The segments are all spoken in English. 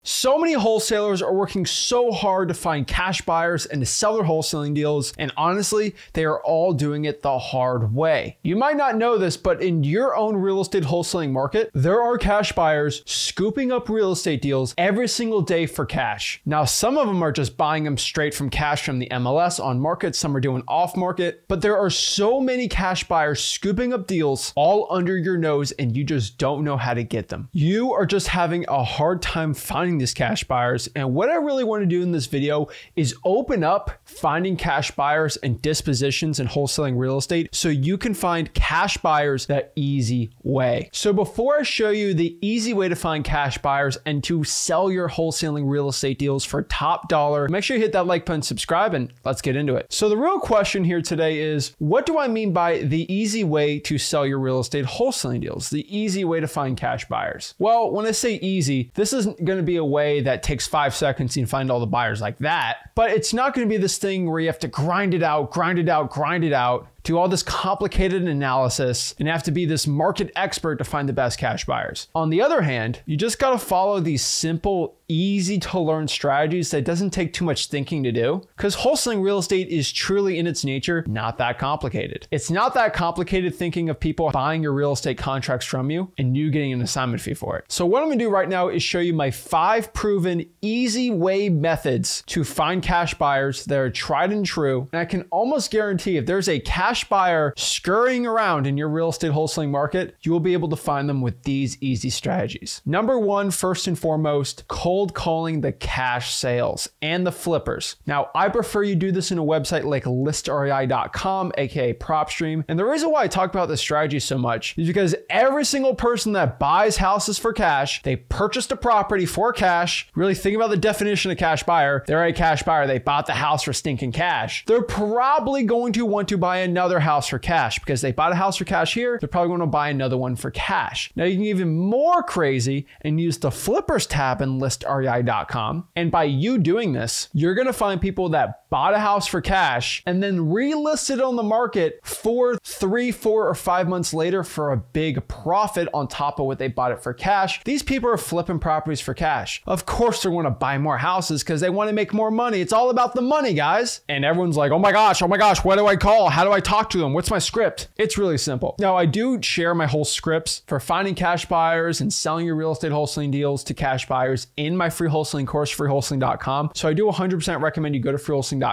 So many wholesalers are working so hard to find cash buyers and to sell their wholesaling deals, and honestly, they are all doing it the hard way. You might not know this, but in your own real estate wholesaling market, there are cash buyers scooping up real estate deals every single day for cash. Now, some of them are just buying them straight from cash from the MLS on market, some are doing off market, but there are so many cash buyers scooping up deals all under your nose and you just don't know how to get them. You are just having a hard time finding these cash buyers, and what I really want to do in this video is open up finding cash buyers and dispositions in wholesaling real estate so you can find cash buyers the easy way. So before I show you the easy way to find cash buyers and to sell your wholesaling real estate deals for top dollar, make sure you hit that like button, subscribe, and let's get into it. So the real question here today is, what do I mean by the easy way to sell your real estate wholesaling deals? The easy way to find cash buyers. Well, when I say easy, this isn't going to be a way that takes 5 seconds and find all the buyers like that, but it's not going to be this thing where you have to grind it out, do all this complicated analysis and have to be this market expert to find the best cash buyers. On the other hand, you just got to follow these simple, easy to learn strategies that doesn't take too much thinking to do, because wholesaling real estate is truly in its nature not that complicated. It's not that complicated thinking of people buying your real estate contracts from you and you getting an assignment fee for it. So what I'm gonna do right now is show you my 5 proven easy way methods to find cash buyers that are tried and true. And I can almost guarantee if there's a cash buyer scurrying around in your real estate wholesaling market, you will be able to find them with these easy strategies. Number 1, first and foremost, cold calling the cash sales and the flippers. Now, I prefer you do this in a website like listrei.com, aka PropStream. And the reason why I talk about this strategy so much is because every single person that buys houses for cash, they purchased a property for cash. Really think about the definition of cash buyer. They're a cash buyer. They bought the house for stinking cash. They're probably going to want to buy another house for cash because they bought a house for cash here. They're probably going to buy another one for cash. Now you can get even more crazy and use the flippers tab in listrei.com. And by you doing this, you're going to find people that bought a house for cash and then relisted on the market for 3, 4, or 5 months later for a big profit on top of what they bought it for cash. These people are flipping properties for cash. Of course, they're going to buy more houses because they want to make more money. It's all about the money, guys. And everyone's like, oh my gosh, what do I call? How do I talk to them? What's my script? It's really simple. Now, I do share my whole scripts for finding cash buyers and selling your real estate wholesaling deals to cash buyers in my free wholesaling course, freewholesaling.com. So I do 100% recommend you go to freewholesaling.com.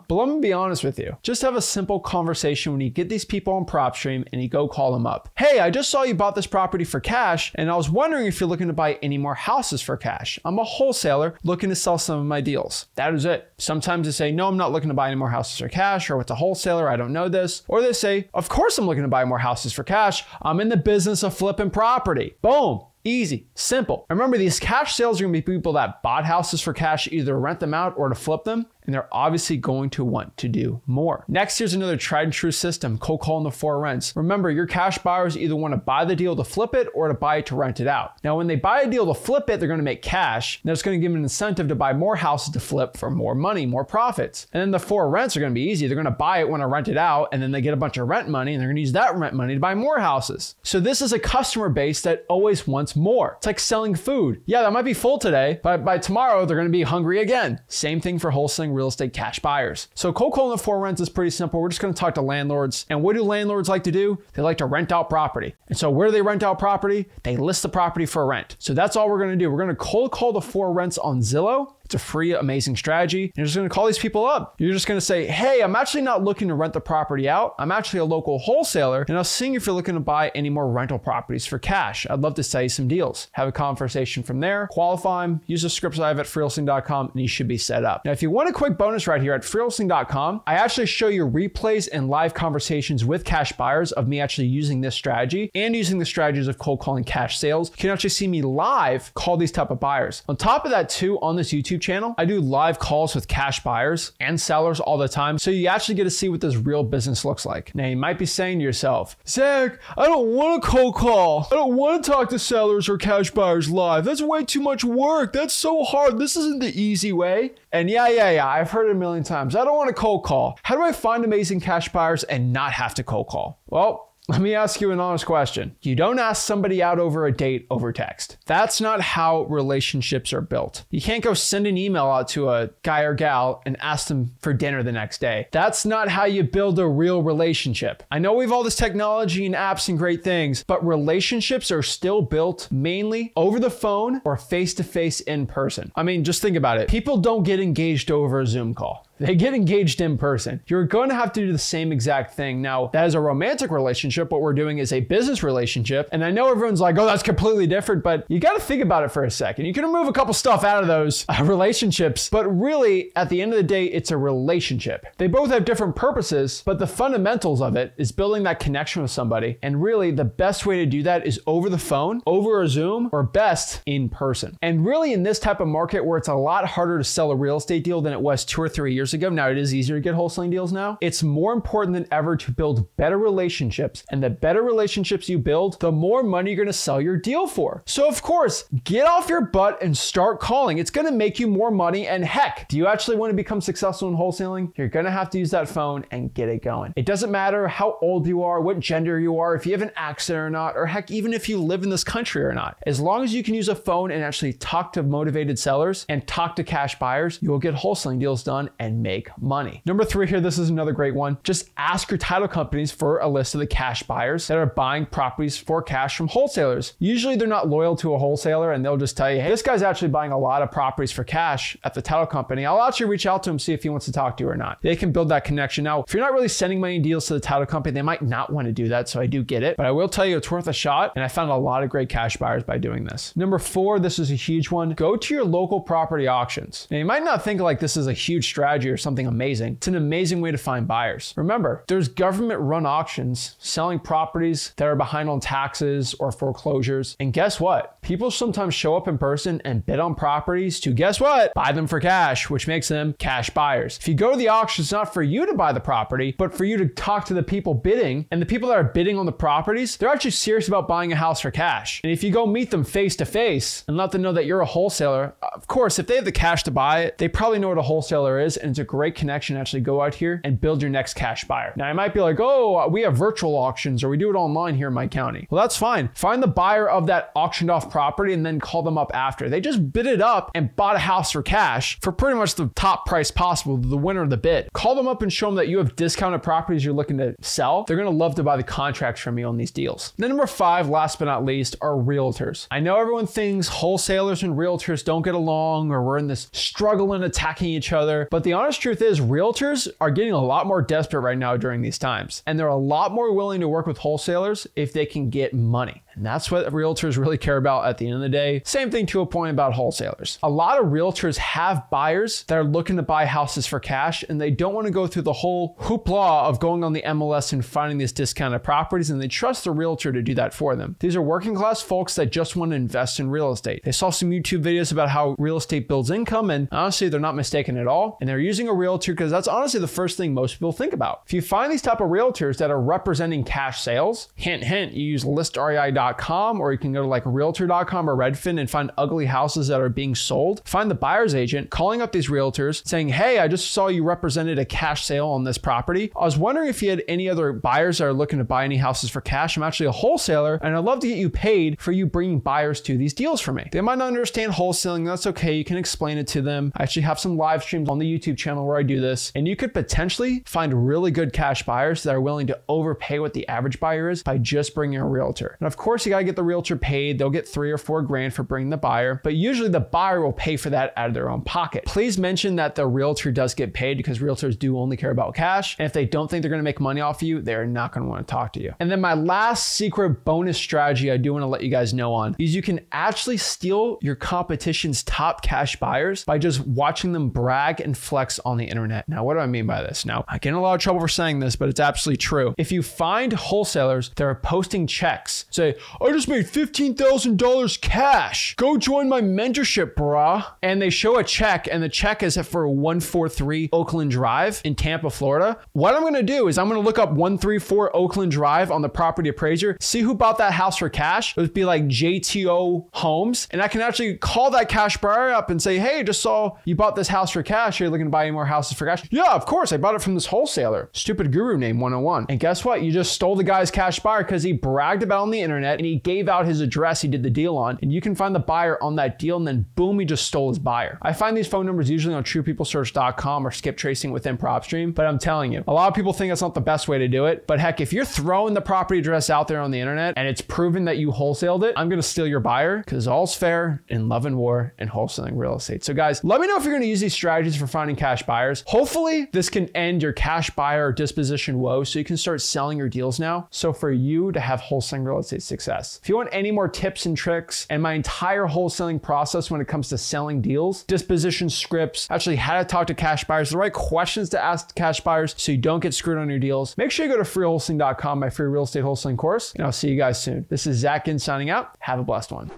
But let me be honest with you. Just have a simple conversation when you get these people on PropStream and you go call them up. Hey, I just saw you bought this property for cash, and I was wondering if you're looking to buy any more houses for cash. I'm a wholesaler looking to sell some of my deals. That is it. Sometimes they say, no, I'm not looking to buy any more houses for cash, or it's a wholesaler, I don't know this. Or they say, of course I'm looking to buy more houses for cash. I'm in the business of flipping property. Boom. Easy, simple. Remember, these cash sales are gonna be people that bought houses for cash, either to rent them out or to flip them, and they're obviously going to want to do more. Next, here's another tried and true system, cold calling the 4 rents. Remember, your cash buyers either want to buy the deal to flip it or to buy it to rent it out. Now, when they buy a deal to flip it, they're going to make cash. And that's going to give them an incentive to buy more houses to flip for more money, more profits. And then the 4 rents are going to be easy. They're going to buy it, want to rent it out, and then they get a bunch of rent money, and they're going to use that rent money to buy more houses. So this is a customer base that always wants more. It's like selling food. Yeah, that might be full today, but by tomorrow, they're going to be hungry again. Same thing for wholesaling real estate cash buyers. So cold calling the 4 rents is pretty simple. We're just going to talk to landlords. And what do landlords like to do? They like to rent out property. And so where do they rent out property? They list the property for rent. So that's all we're going to do. We're going to cold call the 4 rents on Zillow. It's a free, amazing strategy. You're just going to call these people up. You're just going to say, hey, I'm actually not looking to rent the property out. I'm actually a local wholesaler, and I was seeing if you're looking to buy any more rental properties for cash. I'd love to sell you some deals. Have a conversation from there, qualify them, use the scripts I have at freewholesaling.com, and you should be set up. Now, if you want a quick bonus right here at freewholesaling.com, I actually show you replays and live conversations with cash buyers of me actually using this strategy and using the strategies of cold calling cash sales. You can actually see me live call these type of buyers. On top of that too, on this YouTube channel, I do live calls with cash buyers and sellers all the time. So you actually get to see what this real business looks like. Now you might be saying to yourself, Zach, I don't want to cold call. I don't want to talk to sellers or cash buyers live. That's way too much work. That's so hard. This isn't the easy way. And yeah, I've heard it a million times. I don't want to cold call. How do I find amazing cash buyers and not have to cold call? Well, Let me ask you an honest question. You don't ask somebody out over a date over text. That's not how relationships are built. You can't go send an email out to a guy or gal and ask them for dinner the next day. That's not how you build a real relationship. I know we have all this technology and apps and great things, but relationships are still built mainly over the phone or face-to-face in person. I mean, just think about it. People don't get engaged over a Zoom call. They get engaged in person. You're going to have to do the same exact thing. Now, that is a romantic relationship. What we're doing is a business relationship. And I know everyone's like, oh, that's completely different, but you got to think about it for a second. You can remove a couple stuff out of those relationships, but really, at the end of the day, it's a relationship. They both have different purposes, but the fundamentals of it is building that connection with somebody. And really, the best way to do that is over the phone, over a Zoom, or best in person. And really, in this type of market where it's a lot harder to sell a real estate deal than it was 2 or 3 years ago. Now it is easier to get wholesaling deals now. It's more important than ever to build better relationships, and the better relationships you build, the more money you're going to sell your deal for. So of course, get off your butt and start calling. It's going to make you more money, and heck, do you actually want to become successful in wholesaling? You're going to have to use that phone and get it going. It doesn't matter how old you are, what gender you are, if you have an accent or not, or heck, even if you live in this country or not. As long as you can use a phone and actually talk to motivated sellers and talk to cash buyers, you will get wholesaling deals done and make money. Number 3 here, this is another great one. Just ask your title companies for a list of the cash buyers that are buying properties for cash from wholesalers. Usually they're not loyal to a wholesaler and they'll just tell you, hey, this guy's actually buying a lot of properties for cash at the title company. I'll actually reach out to him, see if he wants to talk to you or not. They can build that connection. Now, if you're not really sending money deals to the title company, they might not want to do that. So I do get it, but I will tell you it's worth a shot. And I found a lot of great cash buyers by doing this. Number 4, this is a huge one. Go to your local property auctions. Now, you might not think like this is a huge strategy or something amazing. It's an amazing way to find buyers. Remember, there's government-run auctions selling properties that are behind on taxes or foreclosures. And guess what? People sometimes show up in person and bid on properties to, guess what? Buy them for cash, which makes them cash buyers. If you go to the auction, it's not for you to buy the property, but for you to talk to the people bidding. And the people that are bidding on the properties, they're actually serious about buying a house for cash. And if you go meet them face to face and let them know that you're a wholesaler, of course, if they have the cash to buy it, they probably know what a wholesaler is, and it's a great connection to actually go out here and build your next cash buyer. Now, I might be like, oh, we have virtual auctions or we do it online here in my county. Well, that's fine. Find the buyer of that auctioned off property and then call them up after. They just bid it up and bought a house for cash for pretty much the top price possible, the winner of the bid. Call them up and show them that you have discounted properties you're looking to sell. They're going to love to buy the contracts from you on these deals. Then number 5, last but not least, are realtors. I know everyone thinks wholesalers and realtors don't get along or we're in this struggle and attacking each other, but the honest truth is realtors are getting a lot more desperate right now during these times, and they're a lot more willing to work with wholesalers if they can get money. And that's what realtors really care about at the end of the day. Same thing to a point about wholesalers. A lot of realtors have buyers that are looking to buy houses for cash, and they don't want to go through the whole hoopla of going on the MLS and finding these discounted properties, and they trust the realtor to do that for them. These are working class folks that just want to invest in real estate. They saw some YouTube videos about how real estate builds income, and honestly, they're not mistaken at all. And they're using a realtor because that's honestly the first thing most people think about. If you find these type of realtors that are representing cash sales, hint, hint, you use listrei.com, or you can go to like realtor.com or Redfin and find ugly houses that are being sold. Find the buyer's agent calling up these realtors saying, hey, I just saw you represented a cash sale on this property. I was wondering if you had any other buyers that are looking to buy any houses for cash. I'm actually a wholesaler and I'd love to get you paid for you bringing buyers to these deals for me. They might not understand wholesaling. That's okay. You can explain it to them. I actually have some live streams on the YouTube channel where I do this, and you could potentially find really good cash buyers that are willing to overpay what the average buyer is by just bringing a realtor. And of course, you got to get the realtor paid. They'll get $3 or $4 grand for bringing the buyer, but usually the buyer will pay for that out of their own pocket. Please mention that the realtor does get paid because realtors do only care about cash. And if they don't think they're going to make money off of you, they're not going to want to talk to you. And then my last secret bonus strategy I do want to let you guys know on is you can actually steal your competition's top cash buyers by just watching them brag and flex on the internet. Now, what do I mean by this? Now, I get in a lot of trouble for saying this, but it's absolutely true. If you find wholesalers that are posting checks, so I just made $15,000 cash. Go join my mentorship, brah. And they show a check, and the check is for 143 Oakland Drive in Tampa, Florida. What I'm gonna do is I'm gonna look up 134 Oakland Drive on the property appraiser, see who bought that house for cash. It would be like JTO Homes. And I can actually call that cash buyer up and say, hey, just saw you bought this house for cash. Are you looking to buy any more houses for cash? Yeah, of course. I bought it from this wholesaler. Stupid guru name 101. And guess what? You just stole the guy's cash buyer because he bragged about it on the internet and he gave out his address he did the deal on. And you can find the buyer on that deal, and then boom, he just stole his buyer. I find these phone numbers usually on truepeoplesearch.com or skip tracing within PropStream, but I'm telling you, a lot of people think that's not the best way to do it. But heck, if you're throwing the property address out there on the internet and it's proven that you wholesaled it, I'm going to steal your buyer, because all's fair in love and war and wholesaling real estate. So guys, let me know if you're going to use these strategies for finding cash buyers. Hopefully this can end your cash buyer or disposition woe so you can start selling your deals now. So for you to have wholesaling real estate success. If you want any more tips and tricks and my entire wholesaling process when it comes to selling deals, disposition scripts, actually how to talk to cash buyers, the right questions to ask cash buyers so you don't get screwed on your deals, make sure you go to freewholesaling.com, my free real estate wholesaling course, and I'll see you guys soon. This is Ginn signing out. Have a blessed one.